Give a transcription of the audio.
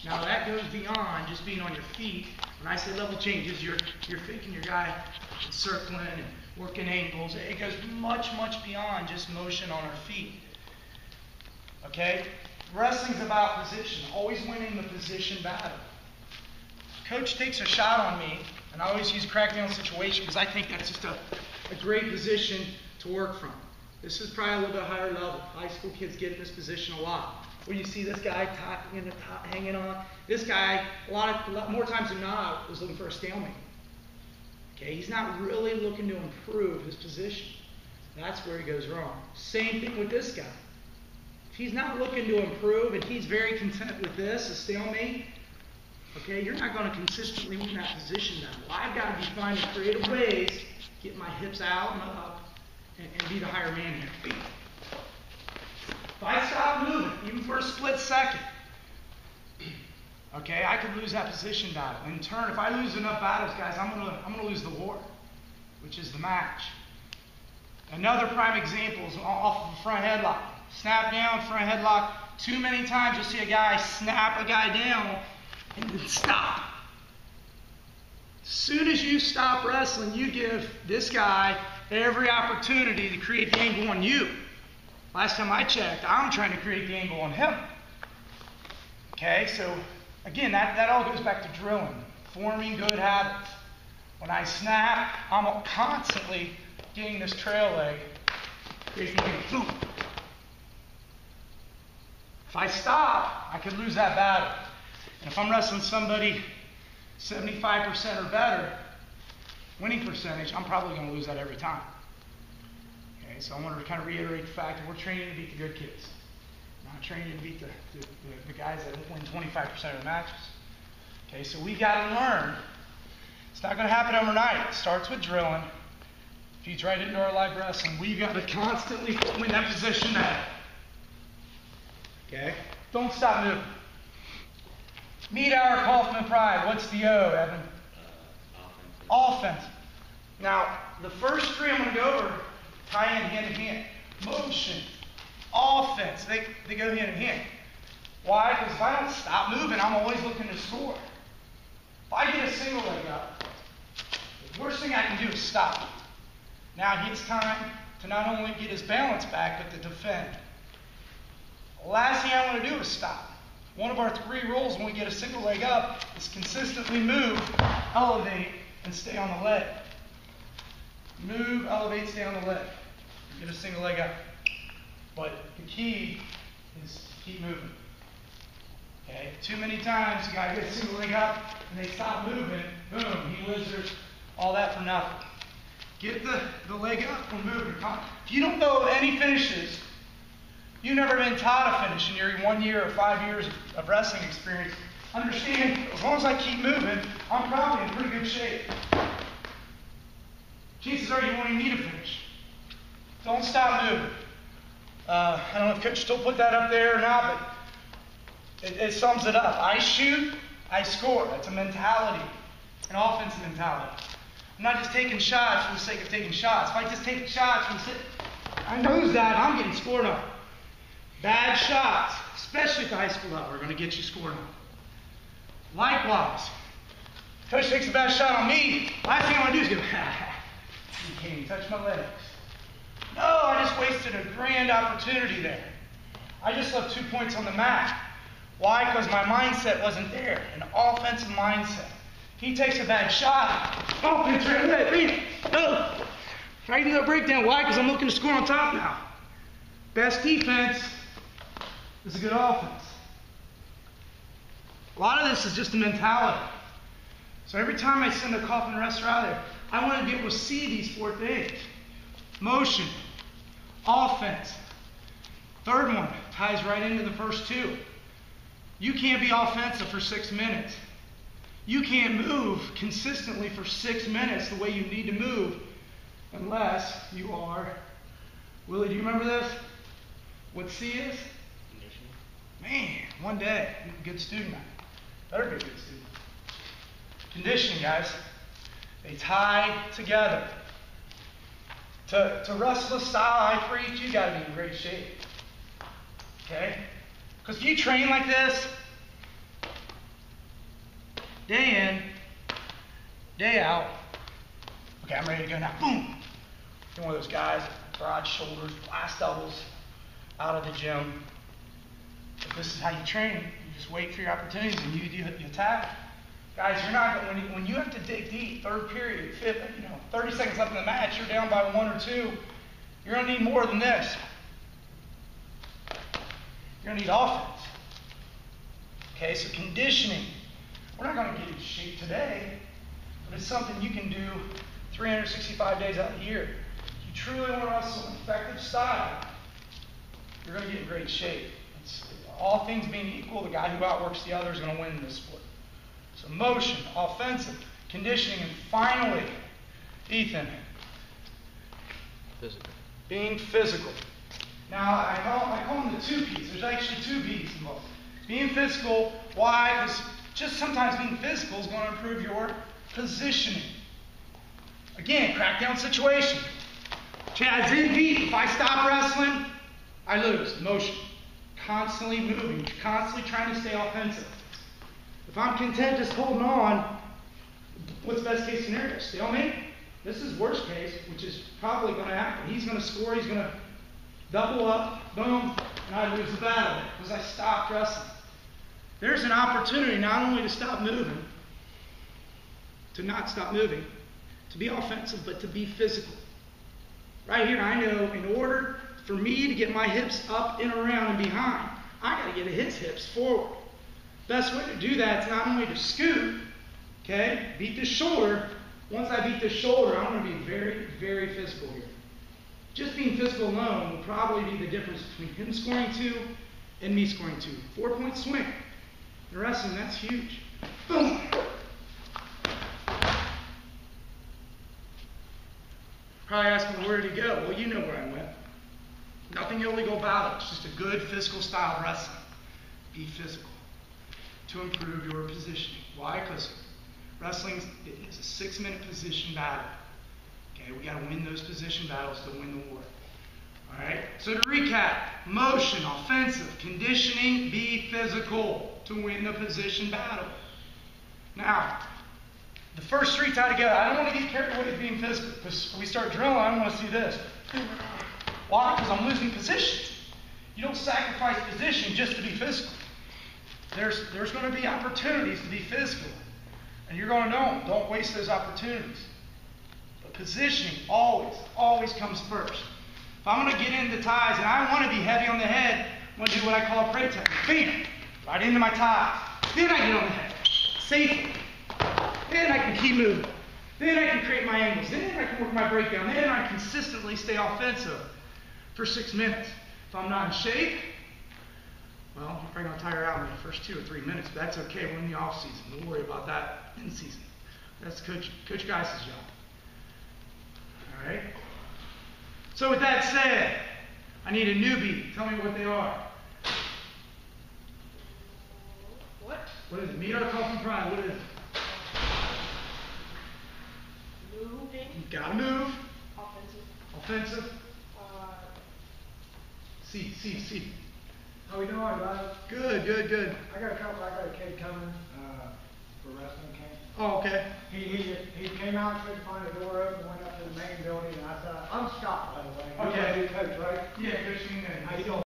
Now that goes beyond just being on your feet. When I say level changes, you're faking your guy, circling and working angles. It goes much, much beyond just motion on our feet. Okay? Wrestling's about position, always winning the position battle. Coach takes a shot on me, and I always use crackdown situation because I think that's just a great position to work from. This is probably a little bit higher level. High school kids get in this position a lot. Where you see this guy hanging on. This guy, a lot more times than not, was looking for a stalemate. Okay, he's not really looking to improve his position. That's where he goes wrong. Same thing with this guy. If he's not looking to improve and he's very content with this, a stalemate, okay, you're not going to consistently win that position now. Well, I've got to be finding creative ways, get my hips out and up, and be the higher man here. If I stop moving, even for a split second, okay, I could lose that position battle. In turn, if I lose enough battles, guys, I'm gonna lose the war, which is the match. Another prime example is off of a front headlock. Snap down, front headlock. Too many times you'll see a guy snap a guy down and then stop. As soon as you stop wrestling, you give this guy every opportunity to create the angle on you. Last time I checked, I'm trying to create the angle on him. Okay, so again, that all goes back to drilling, forming good habits. When I snap, I'm constantly getting this trail leg, creating the angle. Boom. If I stop, I could lose that battle. And if I'm wrestling somebody 75% or better, winning percentage, I'm probably going to lose that every time. Okay, so I wanted to kind of reiterate the fact that we're training to beat the good kids. Not training to beat the guys that win 25% of the matches. Okay, so we got to learn. It's not going to happen overnight. It starts with drilling. Feeds right into our live wrestling. We've got to constantly win that position battle. Okay? Don't stop moving. Meat hour, Kaufman Pride. What's the O, Evan? Offense. Now, the first three I'm going to go over tie in hand in hand. Motion, offense, they go hand in hand. Why? Because if I don't stop moving, I'm always looking to score. If I get a single leg up, the worst thing I can do is stop. Now it's time to not only get his balance back, but to defend. The last thing I want to do is stop. One of our three rules when we get a single leg up is consistently move, elevate, and stay on the leg. Move, elevate, stay on the leg. Get a single leg up. But the key is to keep moving. Okay? Too many times, the guy gets a single leg up, and they stop moving. Boom, he loses all that for nothing. Get the leg up and move. If you don't know any finishes, you've never been taught a finish in your 1 year or 5 years of wrestling experience, understand, as long as I keep moving, I'm probably in pretty good shape. Chances are you won't even need a finish. Don't stop moving. I don't know if Coach still put that up there or not, but it sums it up. I shoot, I score. That's a mentality, an offensive mentality. I'm not just taking shots for the sake of taking shots. If I just take shots and sit, I knows that I'm getting scored on. Bad shots, especially at the high school level, are going to get you scored on. Likewise, Coach takes a bad shot on me, last thing I want to do is go, you can't even touch my legs. No, I just wasted a grand opportunity there. I just left 2 points on the mat. Why? Because my mindset wasn't there, an offensive mindset. He takes a bad shot. Offense right away. No. Right into the breakdown. Why? Because I'm looking to score on top now. Best defense is a good offense. A lot of this is just a mentality. So every time I send a Kaufman wrestler out there, I want to be able to see these four things. Motion, offense. Third one ties right into the first two. You can't be offensive for 6 minutes. You can't move consistently for 6 minutes the way you need to move unless you are, Willie, do you remember this? What C is? Conditioning. Man, one day, you're a good student. Better be a good student. Conditioning, guys. They tie together. To wrestle the style I preach, you got to be in great shape. Okay? Because if you train like this, day in, day out. Okay, I'm ready to go now. Boom. You're one of those guys, broad shoulders, blast doubles, out of the gym. But this is how you train. You just wait for your opportunities and you attack. Guys, you're not when you have to dig deep, third period, 30 seconds left in the match, you're down by 1 or 2. You're gonna need more than this. You're gonna need offense. Okay, so conditioning. We're not gonna get into shape today, but it's something you can do 365 days out of the year. If you truly want to wrestle an effective style, you're going to get in great shape. All things being equal, the guy who outworks the other is going to win in this sport. So motion, offensive, conditioning, and finally, Ethan, physical. Being physical. Now, I call them the 2 P's. There's actually 2 P's involved. Being physical, why? Because just sometimes being physical is going to improve your positioning. Again, crackdown situation. Chad's in deep. If I stop wrestling, I lose. Motion. Constantly moving. Constantly trying to stay offensive. If I'm content just holding on, what's best case scenario? Stalemate? This is worst case, which is probably going to happen. He's going to score. He's going to double up. Boom. And I lose the battle because I stopped wrestling. There's an opportunity not only to stop moving, to not stop moving, to be offensive, but to be physical. Right here, I know in order for me to get my hips up and around and behind, I got to get his hips forward. Best way to do that is not only to scoot, okay, beat the shoulder. Once I beat the shoulder, I'm going to be very, very physical here. Just being physical alone will probably be the difference between him scoring 2 and me scoring 2. 4-point swing. In wrestling, that's huge. Boom. Probably asking, where did he go? Well, you know where I went. Nothing illegal about it. It's just a good physical style of wrestling. Be physical to improve your positioning. Why? Because wrestling is a 6-minute position battle. Okay, we got to win those position battles to win the war. All right. So to recap: motion, offensive, conditioning, be physical to win the position battle. Now, the first 3 tie together. I don't want to get carried away with being physical, because when we start drilling, I want to see this. Why? Because I'm losing positions. You don't sacrifice position just to be physical. There's going to be opportunities to be physical, and you're going to know them. Don't waste those opportunities. But positioning always comes first. If I'm going to get into ties and I want to be heavy on the head, I'm going to do what I call a prey technique. Bam! Right into my ties. Then I get on the head. Safely. Then I can keep moving. Then I can create my angles. Then I can work my breakdown. Then I consistently stay offensive for 6 minutes. If I'm not in shape, well, I'm probably going to tire out in the first 2 or 3 minutes, but that's okay. We're in the off season. We'll worry about that in season. That's Coach Geis's job. All right? So with that said, I need a newbie. Tell me what they are. What is it? Meet our call from pride. What is it? Moving. You gotta move. Offensive. Offensive. C. How we doing, guys? Good. I got a kid coming for wrestling camp. Oh, okay. He came out, tried to find the door open, went up to the main building, and I said, I'm Scott, by the way. Okay. You're the coach, right? Yeah, Coach. How you doing?